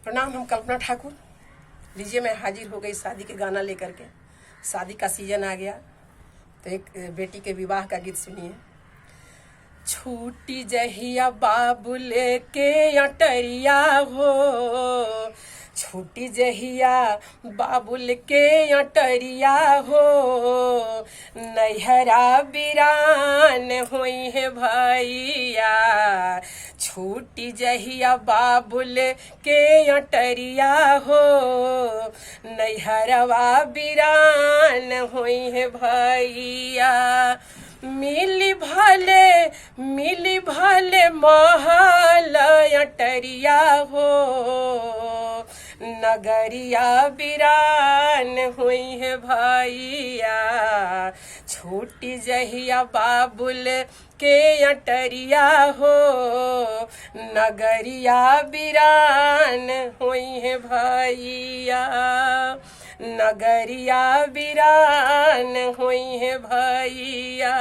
प्रणाम, हम कल्पना ठाकुर। लीजिए मैं हाजिर हो गई शादी के गाना लेकर के। शादी का सीजन आ गया तो एक बेटी के विवाह का गीत सुनिए। छूटी जहिया बाबुल के अटरिया हो, छूटी जहिया बाबुल के अटरिया हो, नैहरा बिरान होई है भैया। छूटी जहिया बाबुल के अटरिया हो, नैहरवा बिरान होई है भैया। मिली भले महल अटरिया हो, नगरिया बिरान हुई है भैया। छूटी जहिया बाबुल के अटरिया हो, नगरिया बिरान हुई है भैया। नगरिया बिरान हुई है भैया।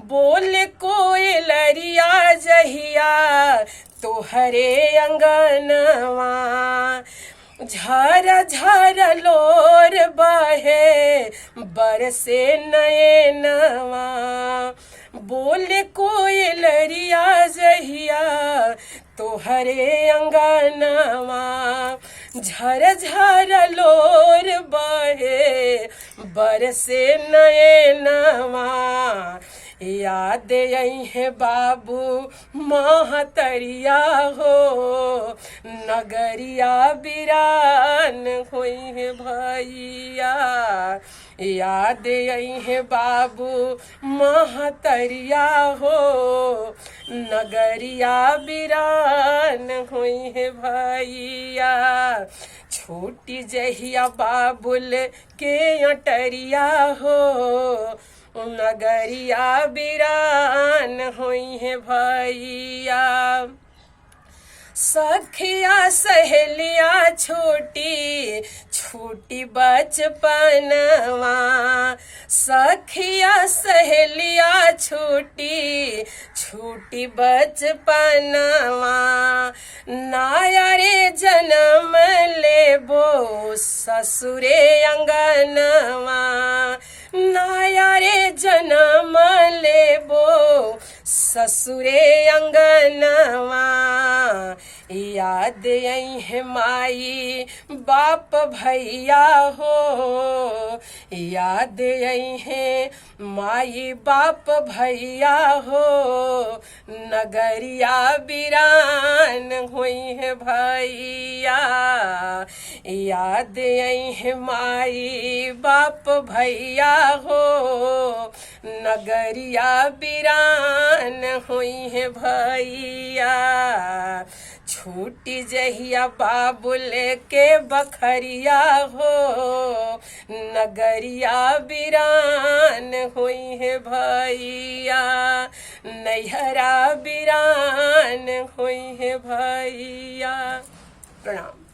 बोल कोयलरिया जहिया तोहरे अंगनवा, झर झर लोर बहे बरसे नयनवा। बोल कोयलरिया जहिया तोहरे अंगनवा, झर झर लोर बहे बरसे नयनवा। याद आई है बाबू महतरिया हो, नगरिया बिरान हुई है भैया। याद आई है बाबू महतरिया हो, नगरिया बिरान हुई है भैया। छोटी जहिया बाबुल के अटरिया हो, नगरिया बिरान हुई है भैया। सखिया सहेलिया छोटी छोटी बचपनवा, सखिया सहेलिया छोटी छोटी बचपनवा। नाया रे जन्म लेबो ससुरे अंगनवा, नाया रे जन्म लेबो ससुरे अंगनवा। याद आई है माई बाप भैया हो, याद आई है माई बाप भैया हो, नगरिया बिरान हुई है भैया। याद आई है माई बाप भैया हो, नगरिया बिरान हुई है भैया। छूटी जहिया बाबुल के बखरिया हो, नगरिया बिरान हुई है भैया। नैहरा बिरान हुई है भैया। प्रणाम।